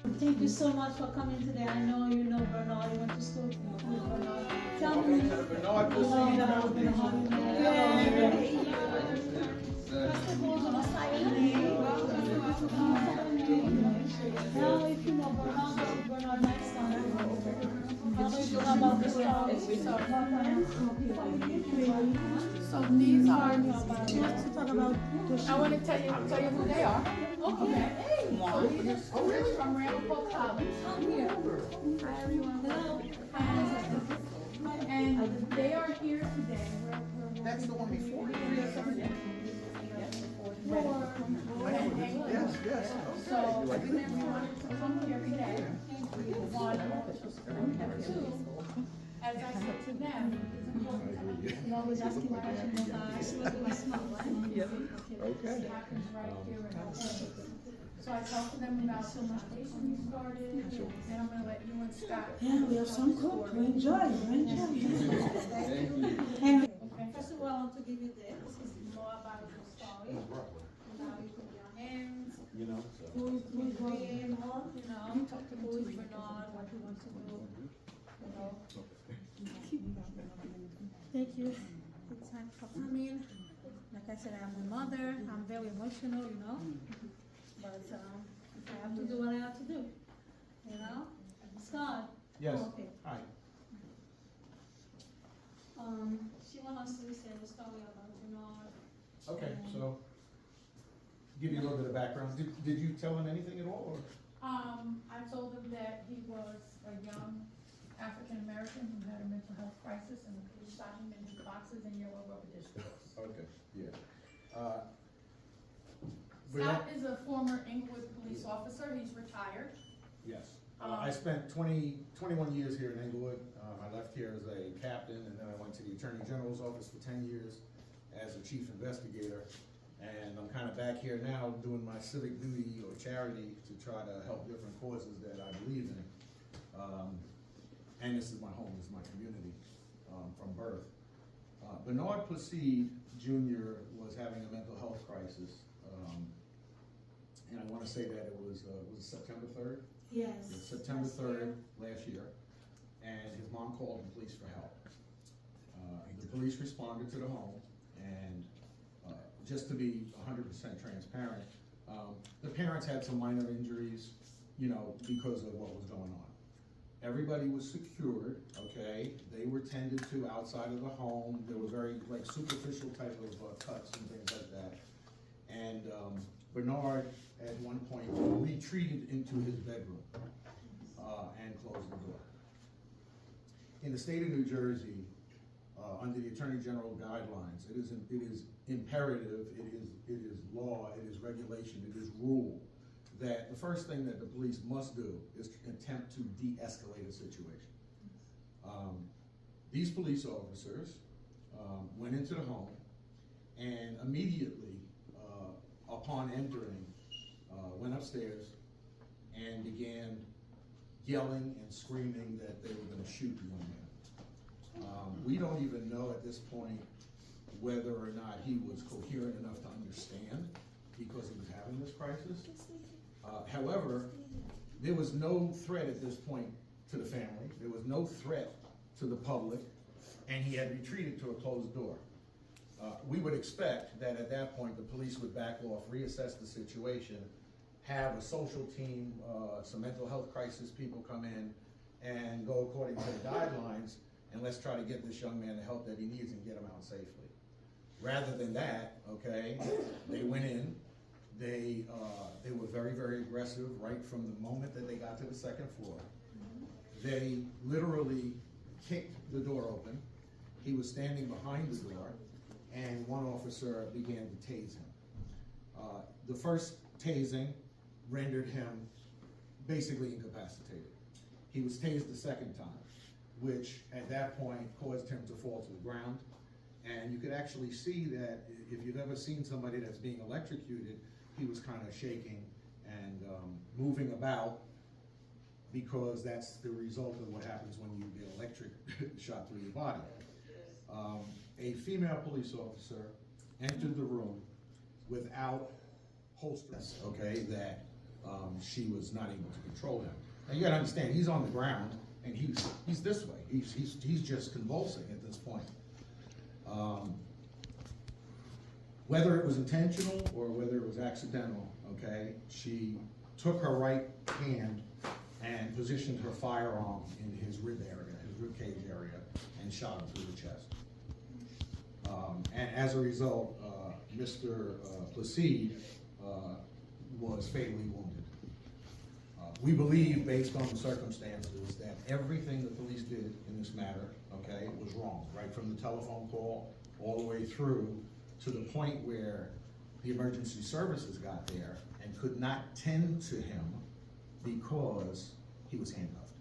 Thank you so much for coming today. I know you know Bernard, you went to school with Bernard. Tell me Bernard, about Bernard. Yeah. First of all, on a Saturday. Now, if you know Bernard, this is Bernard next time. How do you know about the story? So these are, Let's talk about I want to tell you who they are. Okay. So these are students from Ramapo College. Hi everyone. And they are here today. That's the one before. Yes, yes. So we wanted to come here today. One, two, as I said to them, You always asking questions. Okay. it happens right here in Ohio. So I talked to them about so much we started, and I'm gonna let you and Scott. Yeah, we have some cook. We enjoy. We enjoy. And first of all, I want to give you this. This is more about your story. How you put your hands. You know, Who is being, you know, who is Bernard, what he wants to do. You know. Thank you. Good time for coming. Like I said, I'm a mother. I'm very emotional, you know. But I have to do what I have to do. You know? Scott. yes. Oh, okay. Hi. She wants us to say the story about Bernard. Okay, so give you a little bit of background. Did you tell him anything at all? Or? I told them that he was a young African American who had a mental health crisis, and the police shot him in his boxes and yellow rubber discs. Okay, yeah. Scott is a former Inglewood police officer. He's retired. Yes. I spent 21 years here in Inglewood. I left here as a captain, and then I went to the Attorney General's office for 10 years as a chief investigator. And I'm kind of back here now doing my civic duty or charity to try to help different causes that I believe in. And this is my home, this is my community from birth. Bernard Placide Jr. was having a mental health crisis. And I want to say that it was September 3rd? Yes. September 3rd last year, and his mom called the police for help. The police responded to the home, and just to be 100% transparent, the parents had some minor injuries, you know, because of what was going on. Everybody was secured, okay? They were tended to outside of the home. There were very like superficial type of cuts and things like that. And Bernard, at one point, retreated into his bedroom and closed the door. In the state of New Jersey, under the Attorney General guidelines, it is imperative, it is law, it is regulation, it is rule, that the first thing that the police must do is to attempt to de-escalate a situation. These police officers went into the home, and immediately upon entering, went upstairs and began yelling and screaming that they were going to shoot the young man. We don't even know at this point whether or not he was coherent enough to understand because he was having this crisis. However, there was no threat at this point to the family. There was no threat to the public, and he had retreated to a closed door. We would expect that at that point the police would back off, reassess the situation, have a social team, some mental health crisis people come in and go according to the guidelines, and let's try to get this young man the help that he needs and get him out safely. Rather than that, okay, they went in, they were very, very aggressive right from the moment that they got to the second floor. They literally kicked the door open. He was standing behind the door, and one officer began to tase him. The first tasing rendered him basically incapacitated. He was tased the second time, which at that point caused him to fall to the ground. And you could actually see that if you've ever seen somebody that's being electrocuted, he was kind of shaking and moving about, because that's the result of what happens when you get electric shot through your body. A female police officer entered the room without holsters, okay, that she was not able to control him. Now you gotta understand, he's on the ground and he's this way. He's just convulsing at this point. Whether it was intentional or whether it was accidental, okay, she took her right hand and positioned her firearm in his rib area, his rib cage area, and shot him through the chest. And as a result, Mr. Placide was fatally wounded. We believe, based on the circumstances, that everything the police did in this matter, okay, was wrong, right from the telephone call all the way through to the point where the emergency services got there and could not tend to him because he was handcuffed.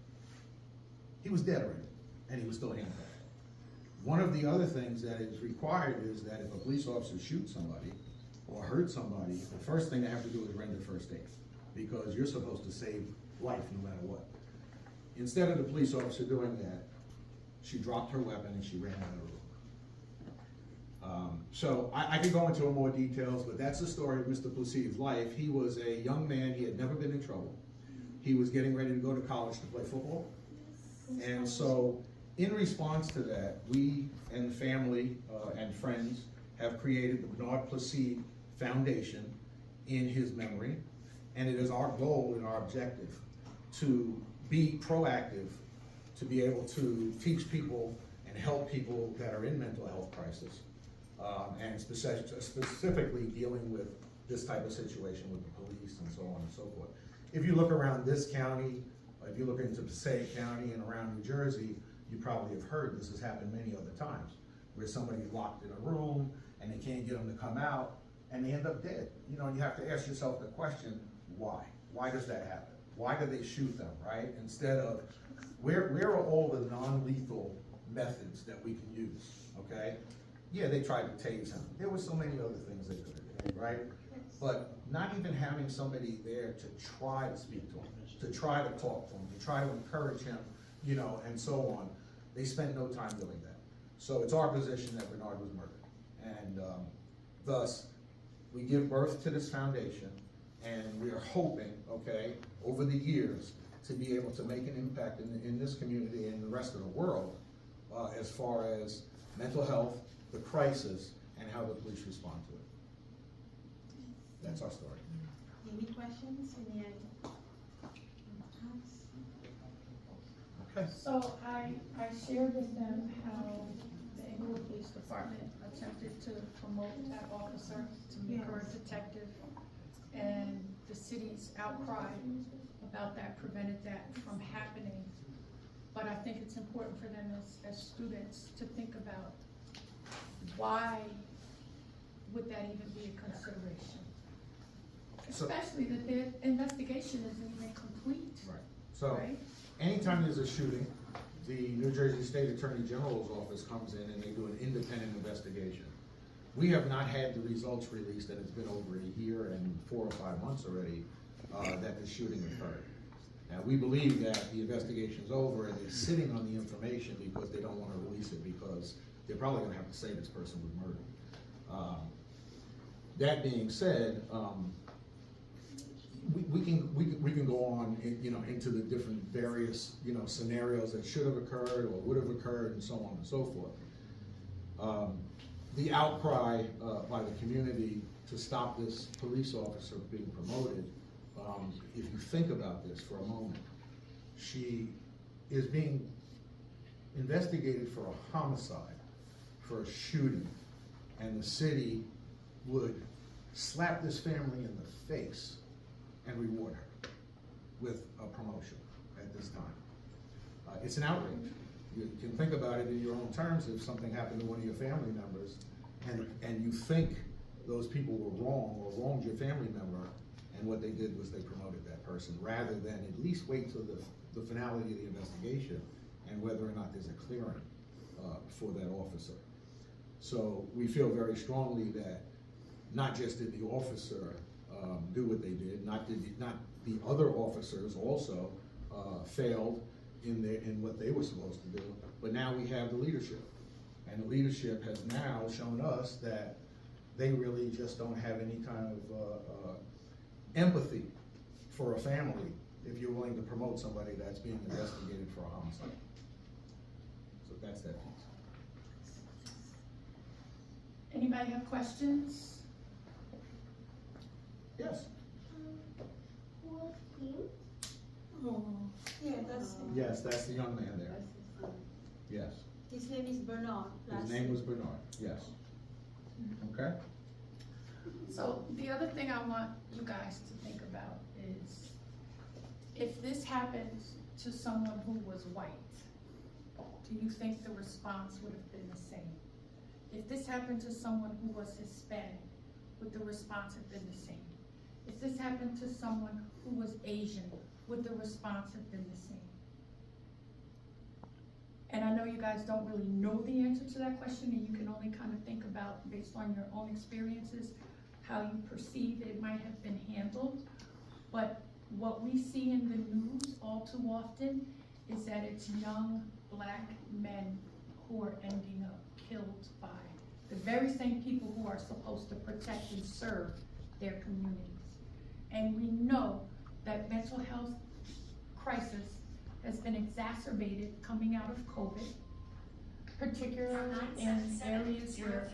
He was dead already, and he was still handcuffed. One of the other things that is required is that if a police officer shoots somebody or hurts somebody, the first thing they have to do is render first aid, because you're supposed to save life no matter what. Instead of the police officer doing that, she dropped her weapon and she ran out of the room. So I could go into more details, but that's the story of Mr. Placide's life. He was a young man, he had never been in trouble. He was getting ready to go to college to play football. And so in response to that, we and the family and friends have created the Bernard Placide Foundation in his memory. And it is our goal and our objective to be proactive, to be able to teach people and help people that are in mental health crisis, and specifically dealing with this type of situation with the police and so on and so forth. If you look around this county, if you look into Passaic County and around New Jersey, you probably have heard this has happened many other times, where somebody's locked in a room and they can't get them to come out and they end up dead. You know, and you have to ask yourself the question, why? Why does that happen? Why do they shoot them, right? Instead of, where are all the non-lethal methods that we can use, okay? Yeah, they tried to tase him. There were so many other things they could have done, right? But not even having somebody there to try to speak to him, to try to talk to him, to try to encourage him, you know, and so on. They spent no time doing that. So it's our position that Bernard was murdered. And thus, we give birth to this foundation, and we are hoping, okay, over the years, to be able to make an impact in this community and the rest of the world as far as mental health, the crisis, and how the police respond to it. That's our story. Any questions? Any Okay. So I shared with them how the Inglewood Police Department attempted to promote that officer to make her a detective, and the city's outcry about that prevented that from happening. But I think it's important for them as students to think about, why would that even be a consideration? Especially that their investigation isn't even complete, Right. So, right? anytime there's a shooting, the New Jersey State Attorney General's office comes in and they do an independent investigation. We have not had the results released, and it's been over a year and 4 or 5 months already that the shooting occurred. Now, we believe that the investigation's over and they're sitting on the information because they don't want to release it, because they're probably going to have to say this person was murdered. That being said, we can go on, you know, into the different various, you know, scenarios that should have occurred or would have occurred, and so on and so forth. The outcry by the community to stop this police officer being promoted, if you think about this for a moment, she is being investigated for a homicide, for a shooting, and the city would slap this family in the face and reward her with a promotion at this time. It's an outrage. You can think about it in your own terms. If something happened to one of your family members and you think those people were wrong or wronged your family member, and what they did was they promoted that person, rather than at least wait till the finality of the investigation and whether or not there's a clearing for that officer. So we feel very strongly that not just did the officer do what they did, not the other officers also failed in what they were supposed to do, but now we have the leadership. And the leadership has now shown us that they really just don't have any kind of empathy for a family if you're willing to promote somebody that's being investigated for a homicide. So that's that piece. Anybody have questions? Yes. Oh, yeah, that's, Yes, that's the young man there. Yes. his name is Bernard. His name was Bernard, yes. Okay? So the other thing I want you guys to think about is, if this happens to someone who was white, do you think the response would have been the same? If this happened to someone who was Hispanic, would the response have been the same? If this happened to someone who was Asian, would the response have been the same? And I know you guys don't really know the answer to that question, and you can only kind of think about, based on your own experiences, how you perceive it might have been handled. But what we see in the news all too often is that it's young black men who are ending up killed by the very same people who are supposed to protect and serve their communities. And we know that mental health crisis has been exacerbated coming out of COVID, particularly in areas where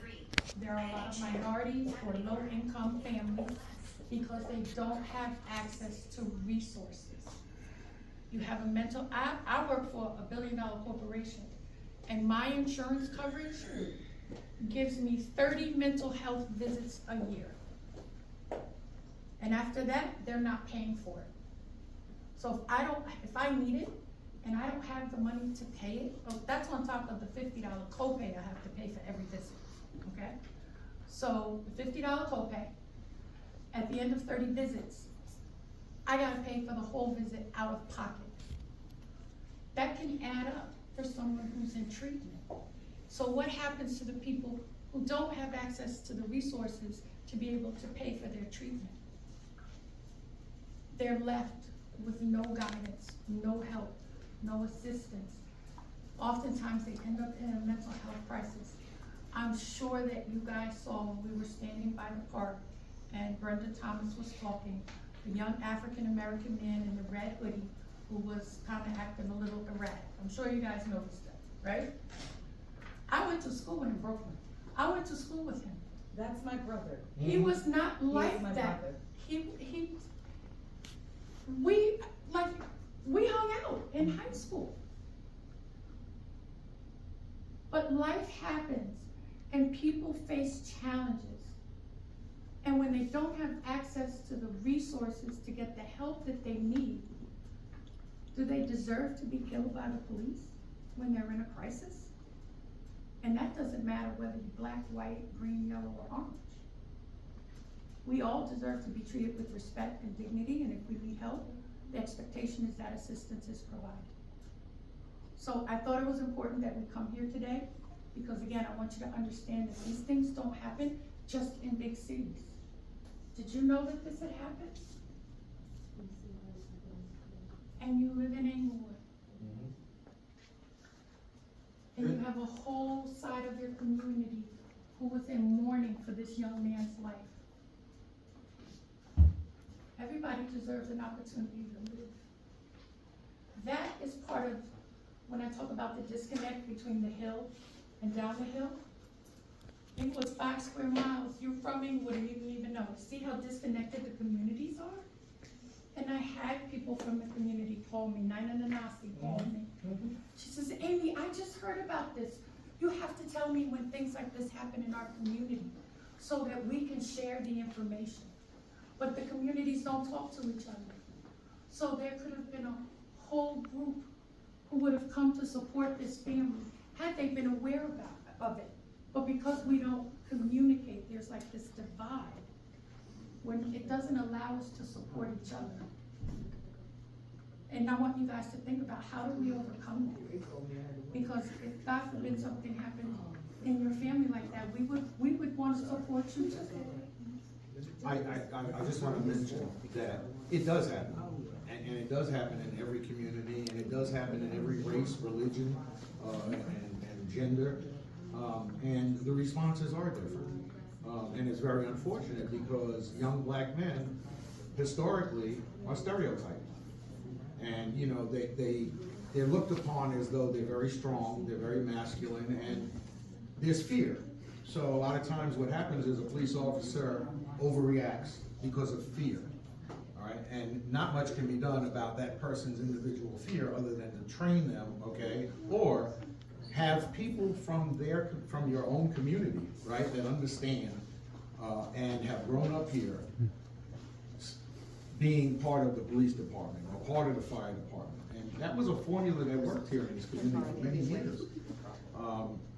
there are a lot of minorities or low-income families because they don't have access to resources. You have a mental, I work for a billion-dollar corporation, and my insurance coverage gives me 30 mental health visits a year. And after that, they're not paying for it. So if I need it, and I don't have the money to pay it, that's on top of the $50 copay I have to pay for every visit, okay? So the $50 copay, at the end of 30 visits, I gotta pay for the whole visit out of pocket. That can add up for someone who's in treatment. So what happens to the people who don't have access to the resources to be able to pay for their treatment? They're left with no guidance, no help, no assistance. Oftentimes they end up in a mental health crisis. I'm sure that you guys saw when we were standing by the park and Brenda Thomas was talking, the young African-American man in the red hoodie who was kind of acting a little erratic. I'm sure you guys noticed that, right? I went to school in Brooklyn. I went to school with him. That's my brother. He was not He is like my that. brother. We hung out in high school. But life happens and people face challenges. And when they don't have access to the resources to get the help that they need, do they deserve to be killed by the police when they're in a crisis? And that doesn't matter whether you're black, white, green, yellow, or orange. We all deserve to be treated with respect and dignity, and if we need help, the expectation is that assistance is provided. So I thought it was important that we come here today, because again, I want you to understand that these things don't happen just in big cities. Did you know that this had happened? And you live in Inglewood. And you have a whole side of your community who was in mourning for this young man's life. Everybody deserves an opportunity to live. That is part of, when I talk about the disconnect between the hill and down the hill. Inglewood's 5 square miles. You're from Inglewood and you didn't even know. See how disconnected the communities are? And I had people from the community call me. Nina Nanasi called me. She says, Amy, I just heard about this. You have to tell me when things like this happen in our community so that we can share the information. But the communities don't talk to each other. So there could have been a whole group who would have come to support this family had they been aware of it. But because we don't communicate, there's like this divide when it doesn't allow us to support each other. And I want you guys to think about, how do we overcome that? Because if God forbid something happened in your family like that, we would want to support you too. I just want to mention that it does happen, and it does happen in every community, and it does happen in every race, religion, and gender, and the responses are different. And it's very unfortunate because young black men, historically, are stereotyped. And, you know, they're looked upon as though they're very strong, they're very masculine, and there's fear. So a lot of times what happens is a police officer overreacts because of fear, all right? And not much can be done about that person's individual fear other than to train them, okay? Or have people from your own community, right, that understand and have grown up here being part of the police department or part of the fire department. And that was a formula that worked here in this community for many years.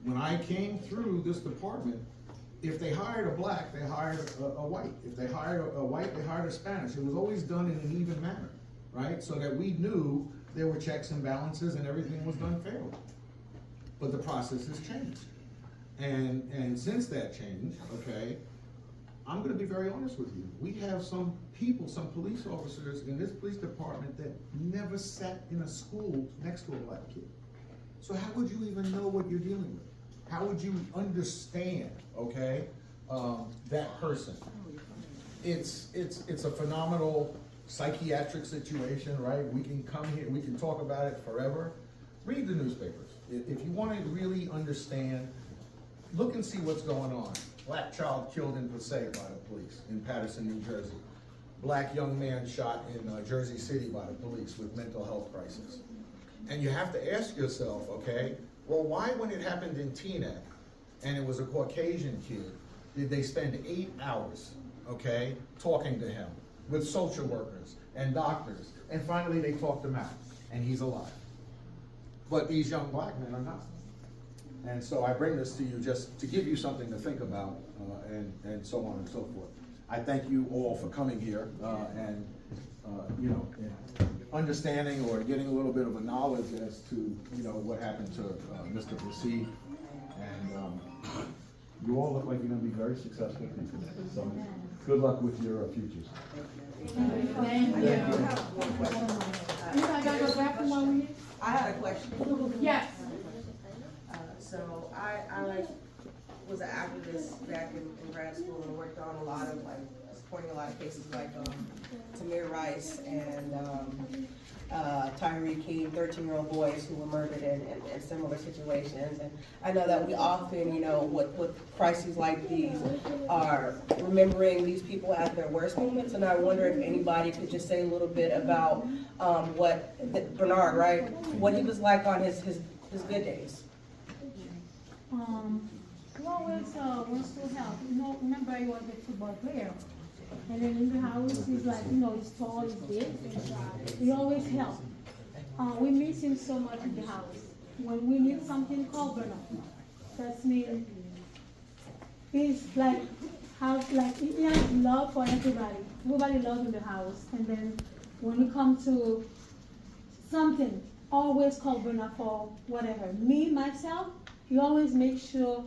When I came through this department, if they hired a black, they hired a white. If they hired a white, they hired a Spanish. It was always done in an even manner, right? So that we knew there were checks and balances and everything was done fairly. But the process has changed. And since that change, okay, I'm gonna be very honest with you. We have some people, some police officers in this police department that never sat in a school next to a black kid. So how would you even know what you're dealing with? How would you understand, okay, that person? It's a phenomenal psychiatric situation, right? We can come here, we can talk about it forever. Read the newspapers. If you want to really understand, look and see what's going on. Black child killed in Placide by the police in Paterson, New Jersey. Black young man shot in Jersey City by the police with mental health crisis. And you have to ask yourself, okay, well, why when it happened in Teaneck and it was a Caucasian kid, did they spend 8 hours, okay, talking to him with social workers and doctors, and finally they talked him out and he's alive. But these young black men are not. And so I bring this to you just to give you something to think about, and so on and so forth. I thank you all for coming here and you know, understanding or getting a little bit of a knowledge as to, you know, what happened to Mr. Placide. And you all look like you're going to be very successful people. So good luck with your futures. Thank you. I got to go back to one minute. I had a question. Yes. So I was an activist back in grad school and worked on a lot of supporting a lot of cases like Tamir Rice and Tyree King, 13-year-old boys who were murdered in similar situations. And I know that we often, you know, with crises like these, are remembering these people at their worst moments. And I wonder if anybody could just say a little bit about Bernard, right? What he was like on his good days. He always wants to help. You know, remember he was a football player. And then in the house, he's like, you know, he's tall, he's big. He always helps. We miss him so much in the house. When we need something, call Bernard. That's me. He's like, he has love for everybody. Everybody loves in the house. And then when we come to something, always call Bernard for whatever. Me, myself, he always makes sure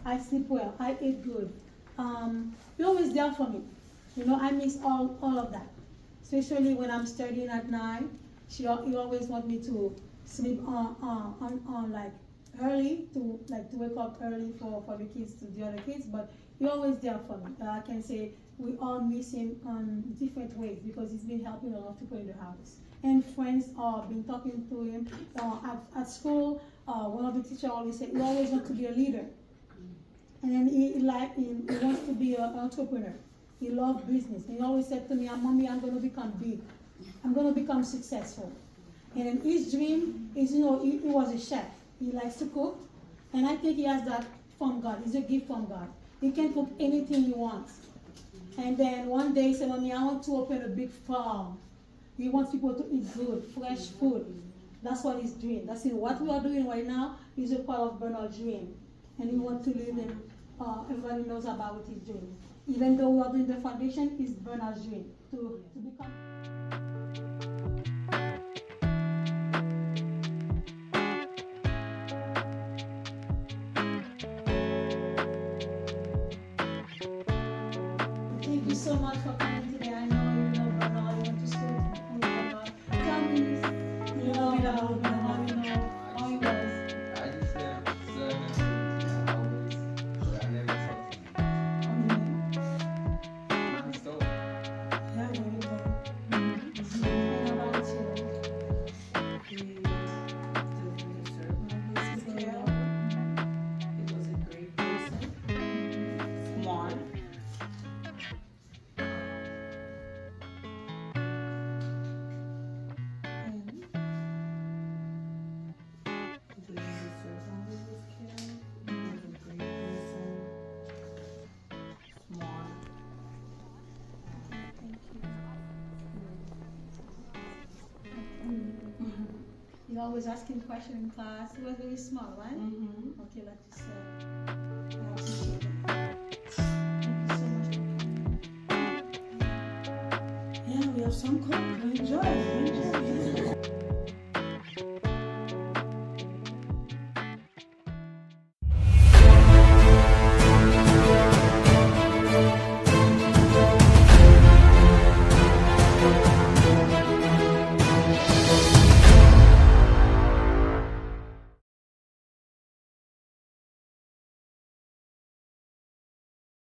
I sleep well, I eat good. He always there for me. You know, I miss all of that. Especially when I'm studying at night. He always want me to sleep on like early, to wake up early for the kids, to the other kids, but he always there for me. I can say we all miss him on different ways because he's been helping a lot of people in the house. And friends been talking to him at school. One of the teachers always said he always wants to be a leader. And then he wants to be an entrepreneur. He loves business. And he always said to me, Mommy, I'm going to become big. I'm going to become successful. And then his dream is, you know, he was a chef. He likes to cook. And I think he has that from God. It's a gift from God. He can cook anything he wants. And then one day he said, Mommy, I want to open a big farm. He wants people to eat good, fresh food. That's what he's doing. That's what we are doing right now is a part of Bernard's dream. And he wants to live in, everybody knows about what he's doing. Even though we are doing the foundation, it's Bernard's dream to become. Thank you so much for coming today. I know you know Bernard, you went to school with Bernard. Tell me, you know Bernard, you know how he was. I just said, always, but I never talked to him. I'm still. Yeah, very well. He always asking question in class. He was very smart, right? Okay, like you said.